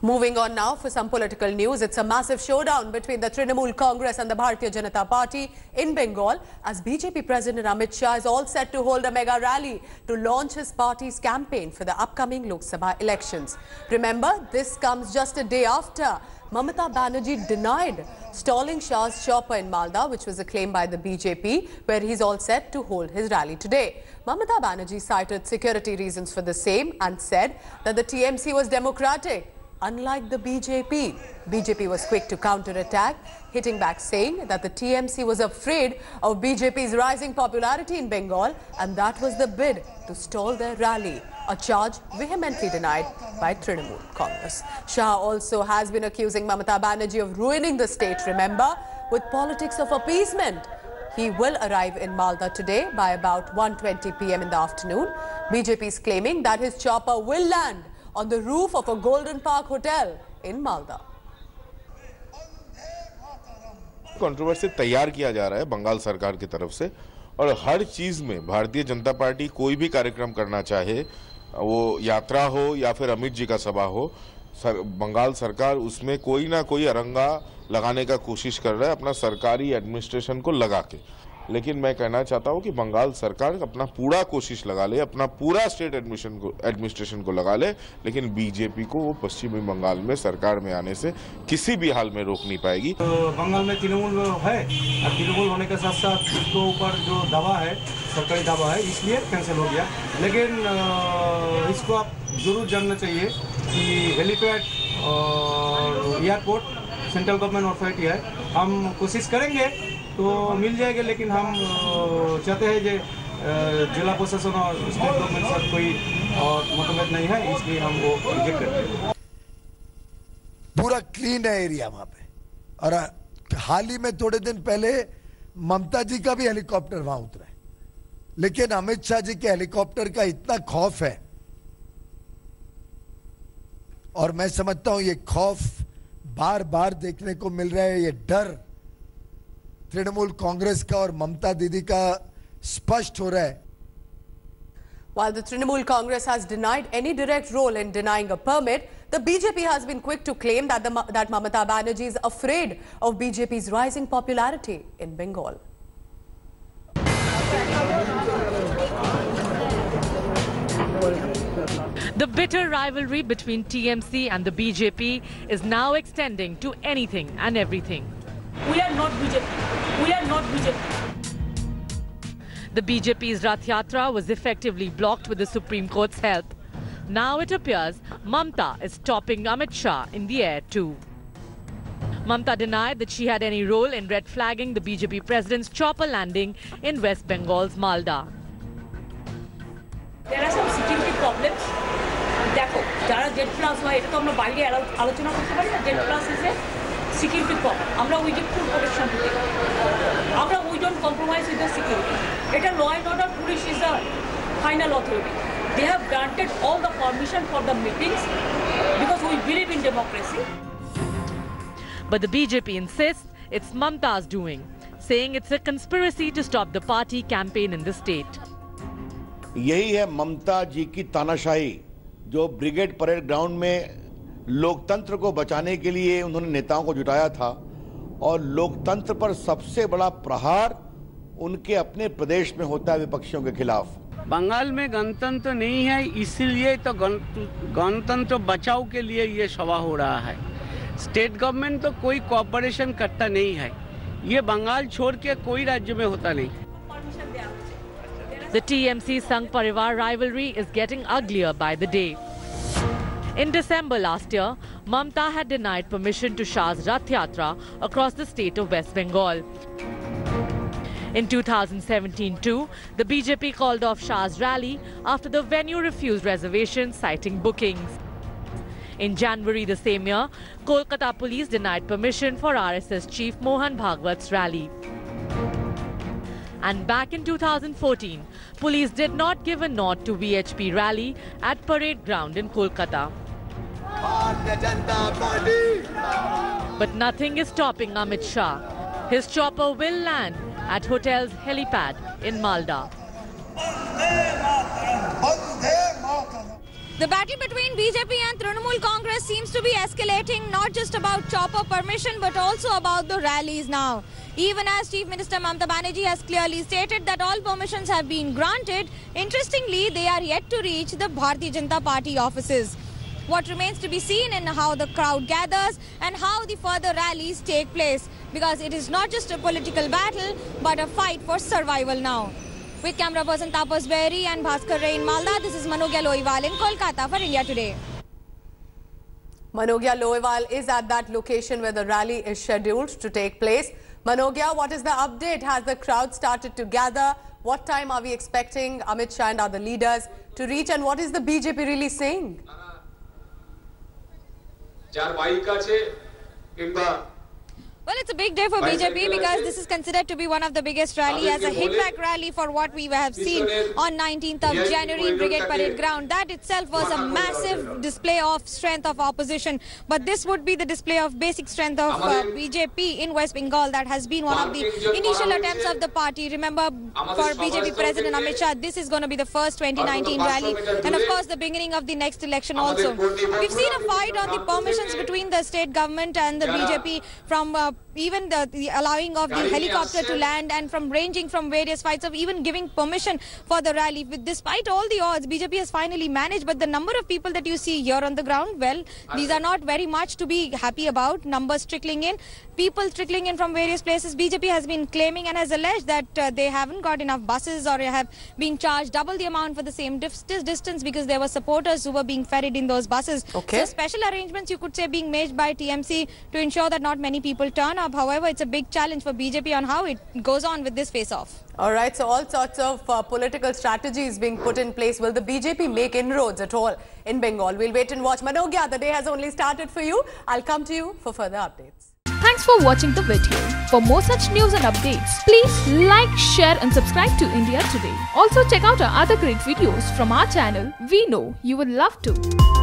Moving on now for some political news. It's a massive showdown between the Trinamool Congress and the Bharatiya Janata Party in Bengal as BJP President Amit Shah is all set to hold a mega rally to launch his party's campaign for the upcoming Lok Sabha elections. Remember, this comes just a day after Mamata Banerjee denied stalling Shah's chopper in Malda, which was a claim by the BJP, where he's all set to hold his rally today. Mamata Banerjee cited security reasons for the same and said that the TMC was democratic. Unlike the BJP, BJP was quick to counterattack, hitting back saying that the TMC was afraid of BJP's rising popularity in Bengal and that was the bid to stall their rally, a charge vehemently denied by Trinamool Congress. Shah also has been accusing Mamata Banerjee of ruining the state, remember, with politics of appeasement. He will arrive in Malda today by about 1:20 p.m. in the afternoon. BJP is claiming that his chopper will land on the roof of a Golden Park hotel in Malda. Controversy तैयार किया जा रहा है बंगाल सरकार की तरफ से और हर चीज में भारतीय जनता पार्टी कोई भी कार्यक्रम करना चाहे, वो यात्रा हो या फिर अमित जी का सभा हो, बंगाल सरकार उसमें कोई ना कोई अरंगा लगाने का कोशिश कर रहा है अपना सरकारी एडमिनिस्ट्रेशन को लगा के। लेकिन मैं कहना चाहता हूं कि बंगाल सरकार अपना पूरा कोशिश लगा ले, अपना पूरा स्टेट एडमिनिस्ट्रेशन को लगा ले, लेकिन बीजेपी को वो पश्चिमी बंगाल में सरकार में आने से किसी भी हाल में रोक नहीं पाएगी। तो बंगाल में तृणमूल है और तृणमूल होने के साथ साथ उसके ऊपर जो दावा है, सरकारी दावा है, इसलिए कैंसिल हो गया। लेकिन इसको आप जरूर जानना चाहिए कि हेलीपैड और एयरपोर्ट सेंट्रल गवर्नमेंट अथॉरिटी है। हम कोशिश करेंगे तो मिल जाएगा, लेकिन हम चाहते हैं कि जिला प्रशासन और स्टेट गवर्नमेंट से कोई मतभेद नहीं है, इसलिए हम वो रिजेक्ट करते हैं। पूरा क्लीन है एरिया वहां पे। और हाल ही में थोड़े दिन पहले ममता जी का भी हेलीकॉप्टर वहां उतरा है, लेकिन अमित शाह जी के हेलीकॉप्टर का इतना खौफ है और मैं समझता हूं ये खौफ बार बार देखने को मिल रहा है। ये डर तृणमूल कांग्रेस का और ममता दीदी का स्पष्ट हो रहा है। While the Trinamool Congress has denied any direct role in denying a permit, the BJP has been quick to claim that that Mamata Banerjee is afraid of BJP's rising popularity in Bengal. The bitter rivalry between TMC and the BJP is now extending to anything and everything. We are not BJP. We are not BJP. The BJP's Rath Yatra was effectively blocked with the Supreme Court's help. Now it appears Mamata is topping Amit Shah in the air too. Mamata denied that she had any role in red flagging the BJP president's chopper landing in West Bengal's Malda. There are some security problems. देखो, जरा jet plus हुआ, ये तो हमने bike आलोचना करते हैं ना, जेट प्लस इसे security problem. আমরা we give full protection to them. আমরা we don't compromise with the security. It a law and order police is a final authority. They have granted all the permission for the meetings because we believe in democracy. But the BJP insists it's Mamata's doing, saying it's a conspiracy to stop the party campaign in the state. यही है ममता जी की तानाशाही, जो brigade parade ground में लोकतंत्र को बचाने के लिए उन्होंने नेताओं को जुटाया था और लोकतंत्र पर सबसे बड़ा प्रहार उनके अपने प्रदेश में होता है विपक्षियों के खिलाफ। बंगाल में गणतंत्र नहीं है, इसीलिए तो गणतंत्र बचाओ के लिए ये सभा हो रहा है। स्टेट गवर्नमेंट तो कोई कोऑपरेशन करता नहीं है, ये बंगाल छोड़ के कोई राज्य में होता नहीं। The TMC Sangh Parivar rivalry is getting uglier by the day. In December last year, Mamata had denied permission to Shah's Rath Yatra across the state of West Bengal. In 2017 too, the BJP called off Shah's rally after the venue refused reservations citing bookings. In January the same year, Kolkata police denied permission for RSS chief Mohan Bhagwat's rally. And back in 2014, police did not give a nod to VHP rally at Parade Ground in Kolkata. But nothing is stopping Amit Shah. His chopper will land at hotel's helipad in Malda. The battle between BJP and Trinamool Congress seems to be escalating, not just about chopper permission but also about the rallies now. Even as Chief Minister Mamata Banerjee has clearly stated that all permissions have been granted, interestingly they are yet to reach the Bharatiya Janata Party offices. What remains to be seen in how the crowd gathers and how the further rallies take place, because it is not just a political battle but a fight for survival now. With camera person Tapas Behri and Bhaskar Ray in Malda, this is Manogya Lohiwal in Kolkata for India Today. Manogya Lohiwal is at that location where the rally is scheduled to take place. Manogya, what is the update? Has the crowd started to gather? What time are we expecting Amit Shah and other leaders to reach? And what is the BJP really saying? Well, it's a big day for BJP because this is considered to be one of the biggest rally as a hit-back rally for what we have seen on 19th of January in Brigade Parade Ground. That itself was a massive display of strength of opposition. But this would be the display of basic strength of BJP in West Bengal. That has been one of the initial attempts of the party. Remember, for BJP President Amit Shah, this is going to be the first 2019 rally and of course the beginning of the next election also. We've seen a fight on the permissions between the state government and the BJP from even the allowing of the helicopter to land and from ranging from various fights of even giving permission for the rally. Despite all the odds, BJP has finally managed, but the number of people that you see here on the ground, well, these are not very much to be happy about. Numbers trickling in, people trickling in from various places. BJP has been claiming and has alleged that they haven't got enough buses or have been charged double the amount for the same distance because there were supporters who were being ferried in those buses. Okay. So special arrangements, you could say, being made by TMC to ensure that not many people turn up. However, it's a big challenge for BJP on how it goes on with this face-off. All right, so all sorts of political strategies being put in place. Will the BJP make inroads at all in Bengal? We'll wait and watch. Manogya, the day has only started for you. I'll come to you for further updates. Thanks for watching the video. For more such news and updates, please like, share and subscribe to India Today. Also check out our other great videos from our channel. We know you would love to.